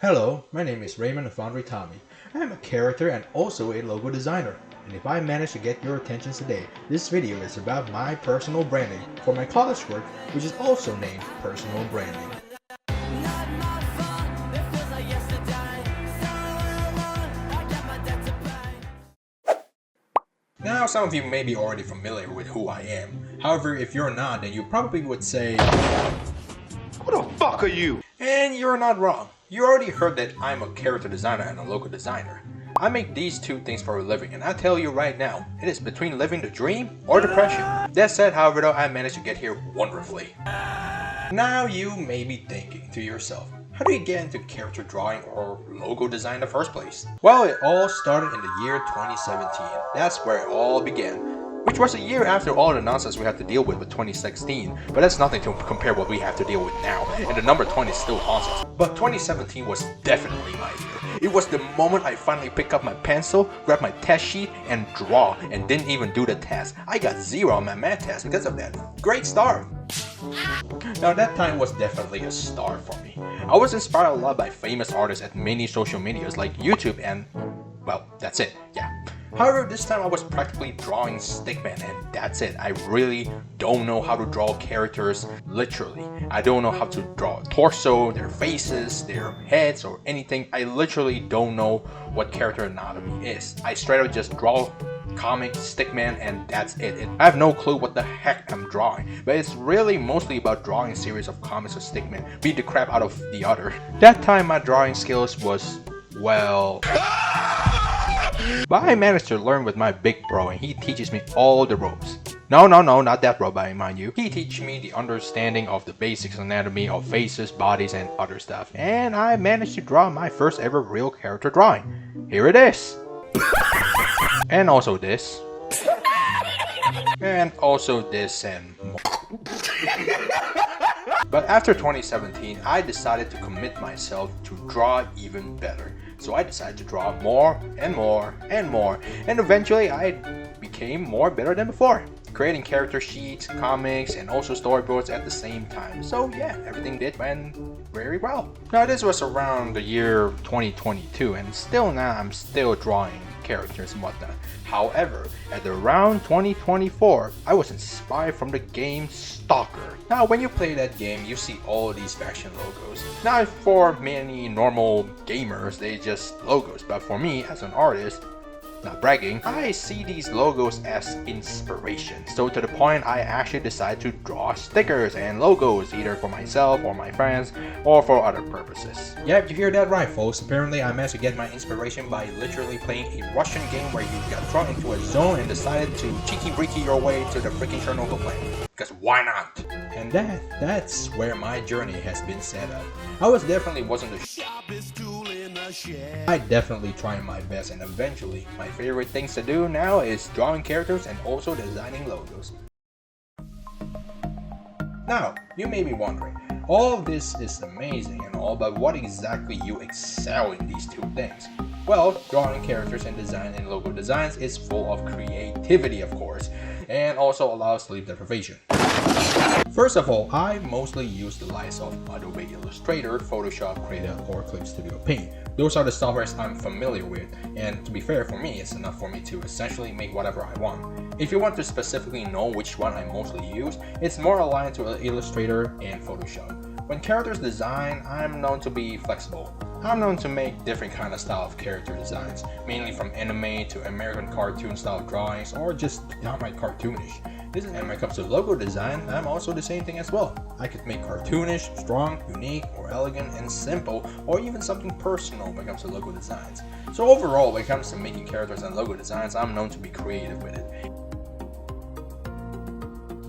Hello, my name is Raymond Novandri. I am a character and also a logo designer. And if I manage to get your attention today, this video is about my personal branding for my college work, which is also named Personal Branding. Now, some of you may be already familiar with who I am. However, if you're not, then you probably would say, "Who the fuck are you?" And you're not wrong. You already heard that I'm a character designer and a logo designer. I make these two things for a living, and I tell you right now, it is between living the dream or depression. That said, however, though, I managed to get here wonderfully. Now you may be thinking to yourself, how do you get into character drawing or logo design in the first place? Well, it all started in the year 2017. That's where it all began. Which was a year after all the nonsense we had to deal with 2016, but that's nothing to compare what we have to deal with now, and the number 20 still haunts us. But 2017 was definitely my year. It was the moment I finally picked up my pencil, grabbed my test sheet, and draw, and didn't even do the test. I got 0 on my math test because of that. Great start! Now that time was definitely a start for me. I was inspired a lot by famous artists at many social medias like YouTube and, well, that's it, yeah. However, this time I was practically drawing stickman and that's it. I really don't know how to draw characters, literally. I don't know how to draw a torso, their faces, their heads, or anything. I literally don't know what character anatomy is. I straight up just draw comic stickman and that's it. I have no clue what the heck I'm drawing, but it's really mostly about drawing a series of comics of stickman, beat the crap out of the other. That time my drawing skills was, well... But I managed to learn with my big bro and he teaches me all the ropes. No, not that bro, mind you. He teaches me the understanding of the basics anatomy of faces, bodies, and other stuff. And I managed to draw my first ever real character drawing. Here it is. And also this. And also this and more. But after 2017, I decided to commit myself to draw even better. So I decided to draw more and more and more, and eventually I became more better than before, creating character sheets, comics, and also storyboards at the same time. So yeah, everything went very well. Now this was around the year 2022, and still now I'm still drawing characters and whatnot. However, at around 2024, I was inspired from the game Stalker. Now when you play that game, you see all these faction logos. Now for many normal gamers, they just logos, but for me as an artist, not bragging, I see these logos as inspiration. So to the point I actually decided to draw stickers and logos either for myself or my friends or for other purposes. Yep, you hear that right folks. Apparently I managed to get my inspiration by literally playing a Russian game where you got thrown into a zone and decided to cheeky-breeky your way to the freaking Chernobyl planet. Because why not? And that's where my journey has been set up. I wasn't the I definitely tried my best, and eventually my favorite things to do now is drawing characters and also designing logos. Now, you may be wondering, all of this is amazing and all, but what exactly you excel in these two things? Well, drawing characters and design and logo designs is full of creativity, of course, and also allows sleep deprivation. First of all, I mostly use the likes of Adobe Illustrator, Photoshop, Creative, or Clip Studio Paint. Those are the softwares I'm familiar with, and to be fair for me, it's enough for me to essentially make whatever I want. If you want to specifically know which one I mostly use, it's more aligned to Illustrator and Photoshop. When characters design, I'm known to be flexible. I'm known to make different kind of style of character designs, mainly from anime to American cartoon style drawings or just downright cartoonish. And when it comes to logo design, I'm also the same thing as well. I could make cartoonish, strong, unique, or elegant and simple, or even something personal when it comes to logo designs. So overall, when it comes to making characters and logo designs, I'm known to be creative with it.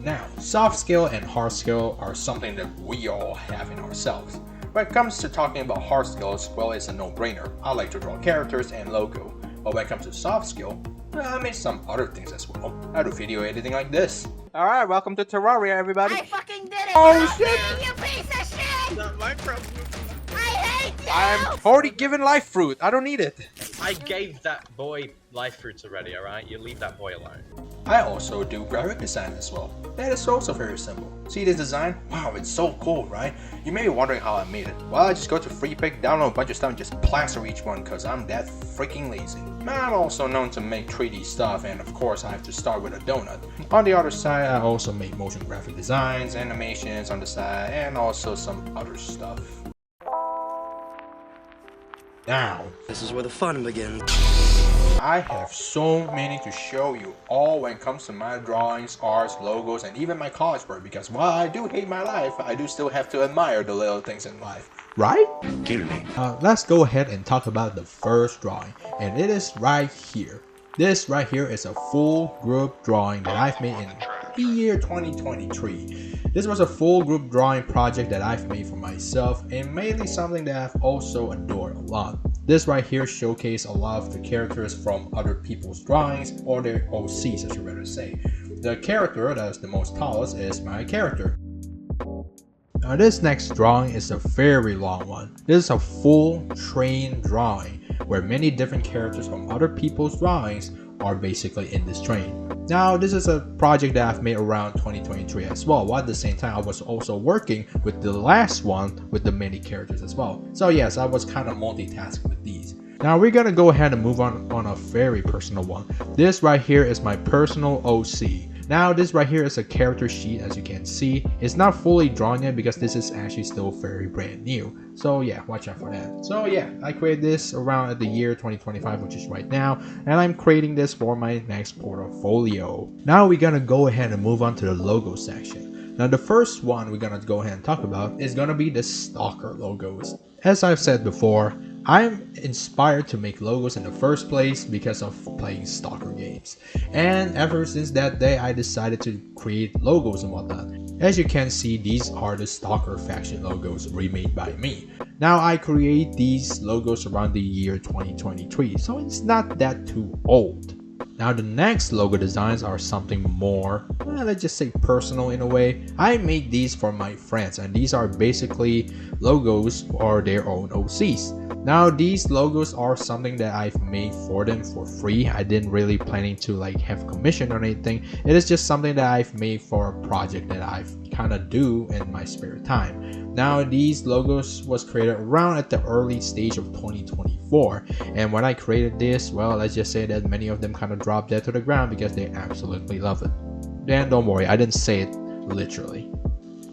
Now, soft skill and hard skill are something that we all have in ourselves. When it comes to talking about hard skills, well, it's a no-brainer. I like to draw characters and logo. But when it comes to soft skill, I make some other things as well. I do video editing like this. Alright, welcome to Terraria, everybody. I fucking did it! Oh shit! You piece of shit! Not my problem. I hate you! I'm already given life fruit. I don't need it. I gave that boy life fruits already, alright? You leave that boy alone. I also do graphic design as well. That is also very simple. See this design? Wow, it's so cool, right? You may be wondering how I made it. Well, I just go to FreePic, download a bunch of stuff, and just plaster each one because I'm that freaking lazy. I'm also known to make 3D stuff, and of course I have to start with a donut. On the other side, I also make motion graphic designs, animations on the side, and also some other stuff. Now, This is where the fun begins. I have so many to show you, all when it comes to my drawings, arts, logos, and even my college work, because while I do hate my life, I do still have to admire the little things in life. Right? Kill me. Let's go ahead and talk about the first drawing, and it is right here. This right here is a full group drawing that I've made in the year 2023. This was a full group drawing project that I've made for myself, and mainly something that I've also adored a lot. This right here showcases a lot of the characters from other people's drawings, or their OCs I should rather say. The character that is the most tallest is my character. Now this next drawing is a very long one. This is a full train drawing where many different characters from other people's drawings are basically in this train. Now this is a project that I've made around 2023 as well, while at the same time I was also working with the last one with the many characters as well. So yes, I was kind of multitasking with these. Now we're gonna go ahead and move on a very personal one. This right here is my personal OC. Now this right here is a character sheet, as you can see. It's not fully drawn yet because this is actually still very brand new. So yeah, watch out for that. So yeah, I created this around at the year 2025, which is right now, and I'm creating this for my next portfolio. Now we're gonna go ahead and move on to the logo section. Now the first one we're gonna go ahead and talk about is gonna be the stalker logos. As I've said before, I'm inspired to make logos in the first place because of playing stalker games, and ever since that day I decided to create logos and whatnot. As you can see, these are the stalker faction logos remade by me. Now I create these logos around the year 2023, so it's not that too old. Now the next logo designs are something more, let's just say personal in a way. I made these for my friends, and these are basically logos or their own OCs. Now these logos are something that I've made for them for free. I didn't really planning to like have commission or anything. It is just something that I've made for a project that I've kind of do in my spare time. Now these logos was created around at the early stage of 2024, and when I created this, well, let's just say that many of them kind of dropped dead to the ground because they absolutely love it. And don't worry, I didn't say it literally.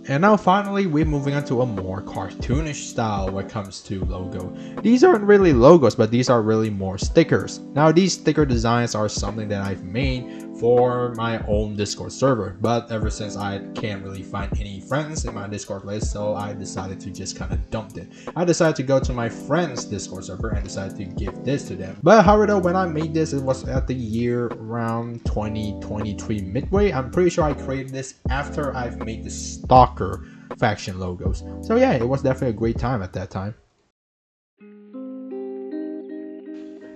And now finally, we're moving on to a more cartoonish style when it comes to logo. These aren't really logos, but these are really more stickers. Now these sticker designs are something that I've made for my own Discord server, but ever since I can't really find any friends in my Discord list, so I decided to just kind of dump it. I decided to go to my friend's Discord server and decided to give this to them. But however, when I made this, it was at the year around 2023 midway. I'm pretty sure I created this after I've made the stalker faction logos. So yeah, it was definitely a great time at that time.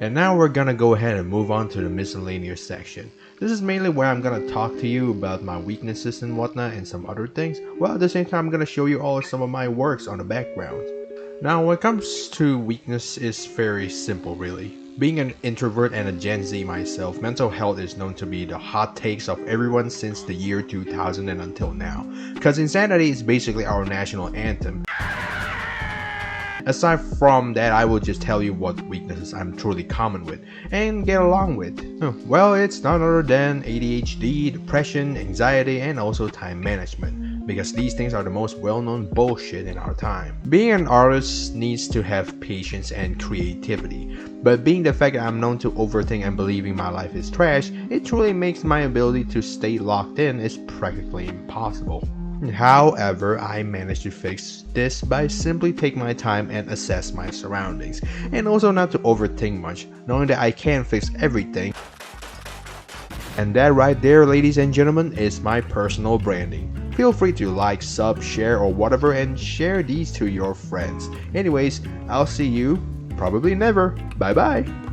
And now we're gonna go ahead and move on to the miscellaneous section. This is mainly where I'm gonna talk to you about my weaknesses and whatnot and some other things, while at the same time I'm gonna show you all some of my works on the background. Now when it comes to weakness, it's very simple really. Being an introvert and a Gen Z myself, mental health is known to be the hot takes of everyone since the year 2000 and until now, because insanity is basically our national anthem. Aside from that, I will just tell you what weaknesses I'm truly common with and get along with. Well, it's none other than ADHD, depression, anxiety, and also time management, because these things are the most well-known bullshit in our time. Being an artist needs to have patience and creativity, but being the fact that I'm known to overthink and believing my life is trash, it truly makes my ability to stay locked in is practically impossible. However, I managed to fix this by simply taking my time and assess my surroundings, and also not to overthink much, knowing that I can't fix everything. And that right there, ladies and gentlemen, is my personal branding. Feel free to like, sub, share, or whatever, and share these to your friends. Anyways, I'll see you probably never. Bye bye.